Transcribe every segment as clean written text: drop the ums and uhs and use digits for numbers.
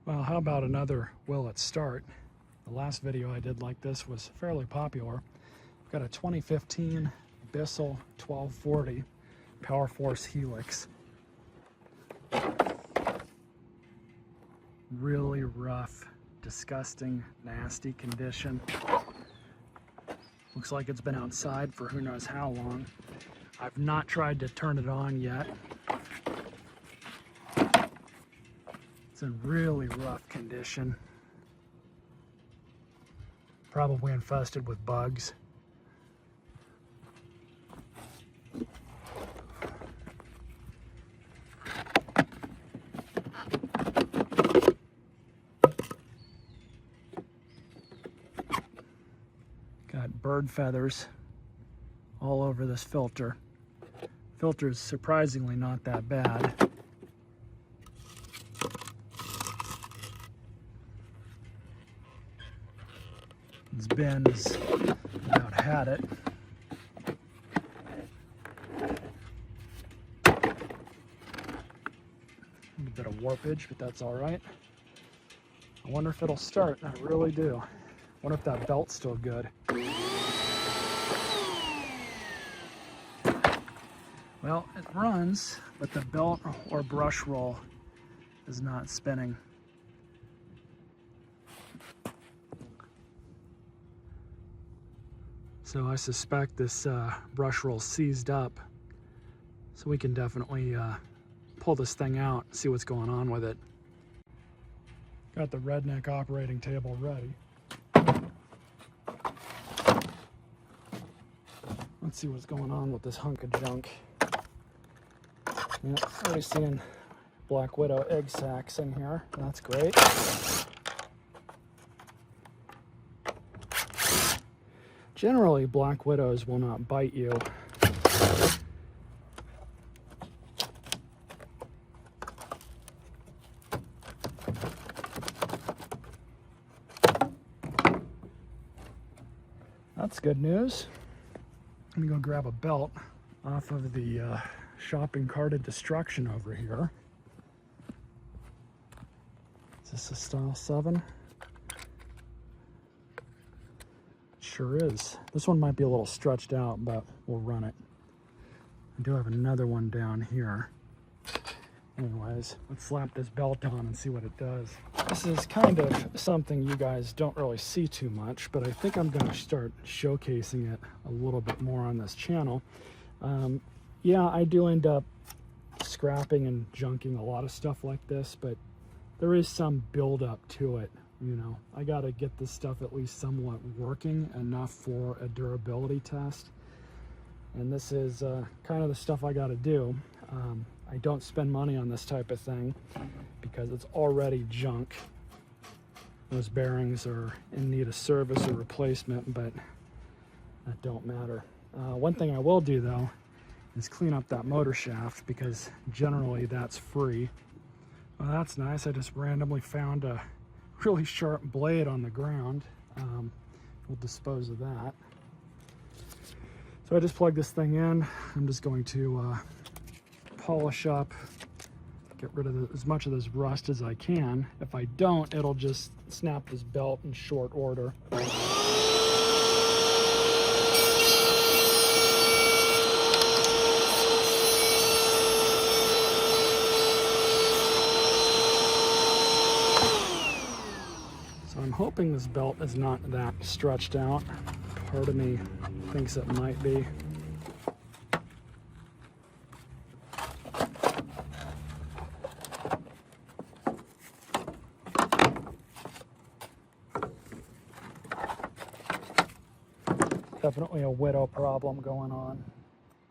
Well, how about another will it start? The last video I did like this was fairly popular. I've got a 2015 Bissell 1240 PowerForce Helix. Really rough, disgusting, nasty condition. Looks like it's been outside for who knows how long. I've not tried to turn it on yet. It's in really rough condition. Probably infested with bugs. Got bird feathers all over this filter. Filter is surprisingly not that bad. This bin has about had it. A bit of warpage, but that's all right. I wonder if it'll start. I really do. I wonder if that belt's still good. Well, it runs, but the belt or brush roll is not spinning. So I suspect this brush roll seized up. So we can definitely pull this thing out and see what's going on with it. Got the redneck operating table ready. Let's see what's going on with this hunk of junk. Yeah, already seeing Black Widow egg sacs in here. That's great. Generally, Black Widows will not bite you. That's good news. Let me go grab a belt off of the shopping cart of destruction over here. Is this a style 7? Sure is. This one might be a little stretched out, but we'll run it. I do have another one down here. Anyways, let's slap this belt on and see what it does. This is kind of something you guys don't really see too much, but I think I'm going to start showcasing it a little bit more on this channel. Yeah, I do end up scrapping and junking a lot of stuff like this, but there is some build-up to it. You know, I got to get this stuff at least somewhat working enough for a durability test. And this is kind of the stuff I got to do. I don't spend money on this type of thing because it's already junk. Those bearings are in need of service or replacement, but that don't matter. One thing I will do though is clean up that motor shaft because generally that's free. Well, that's nice. I just randomly found a really sharp blade on the ground. We'll dispose of that. So I just plug this thing in. I'm just going to polish up, get rid of as much of this rust as I can. If I don't, it'll just snap this belt in short order. I'm hoping this belt is not that stretched out. Part of me thinks it might be. Definitely a widow problem going on,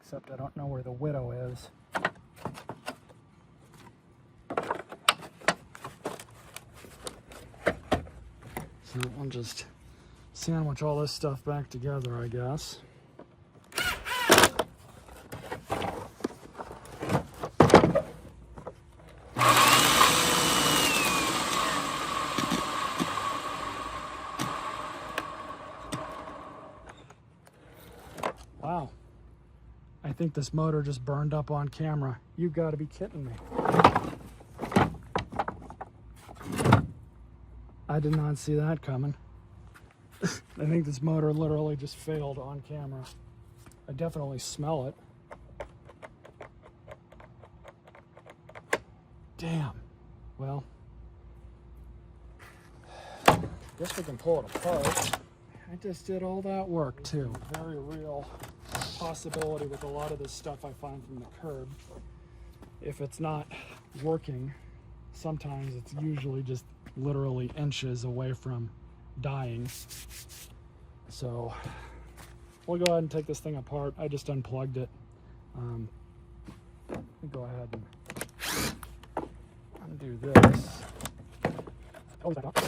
except I don't know where the widow is. So I'll just sandwich all this stuff back together, I guess. Wow. I think this motor just burned up on camera. You gotta be kidding me. I did not see that coming. I think this motor literally just failed on camera. I definitely smell it. Damn. Well, guess we can pull it apart. I just did all that work too. Very real possibility with a lot of this stuff I find from the curb. If it's not working, sometimes it's usually just literally inches away from dying. So we'll go ahead and take this thing apart. I just unplugged it. Let me go ahead and undo this. Oh, is that up?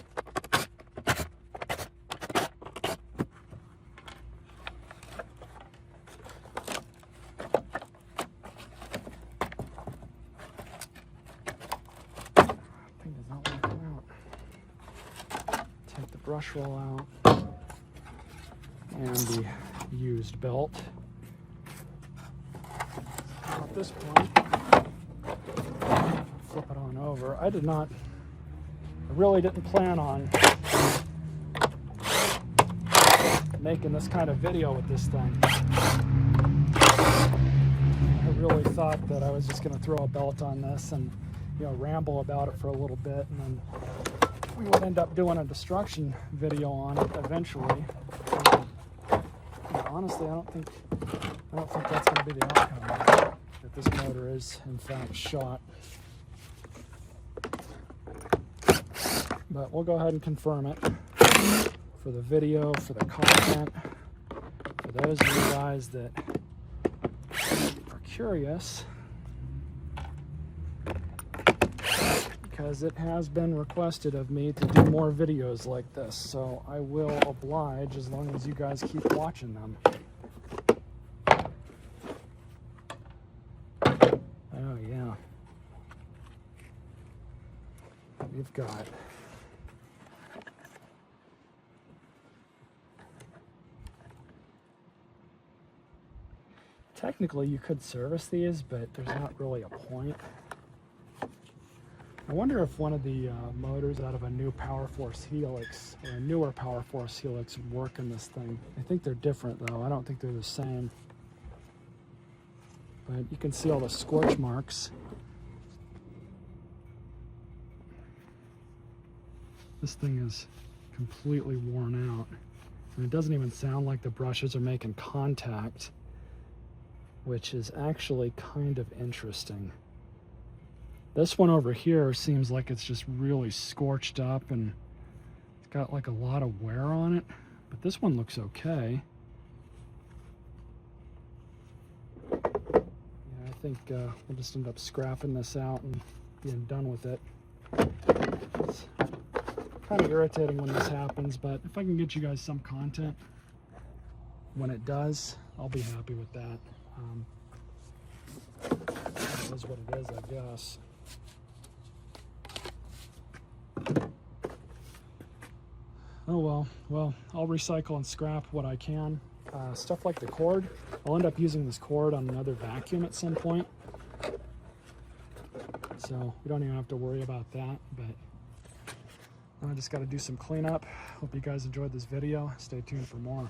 Thing is not working out. Take the brush roll out and the used belt. Now at this point, flip it on over. I really didn't plan on making this kind of video with this thing. I really thought that I was just going to throw a belt on this and, you know, ramble about it for a little bit, and then we would end up doing a destruction video on it eventually. Honestly, I don't think that's going to be the outcome. That this motor is in fact shot. But we'll go ahead and confirm it for the video, for the content, for those of you guys that are curious, because it has been requested of me to do more videos like this, so I will oblige as long as you guys keep watching them. Oh yeah. We've got technically you could service these, but there's not really a point. I wonder if one of the motors out of a new PowerForce Helix, or a newer PowerForce Helix, would work in this thing. I think they're different though. I don't think they're the same. But you can see all the scorch marks. This thing is completely worn out. And it doesn't even sound like the brushes are making contact, which is actually kind of interesting. This one over here seems like it's just really scorched up and it's got like a lot of wear on it, but this one looks okay. Yeah, I think we'll just end up scrapping this out and being done with it. It's kind of irritating when this happens, but if I can get you guys some content when it does, I'll be happy with that. It is what it is, I guess. Oh well, I'll recycle and scrap what I can. Stuff like the cord, I'll end up using this cord on another vacuum at some point. So we don't even have to worry about that, but I just got to do some cleanup. Hope you guys enjoyed this video. Stay tuned for more.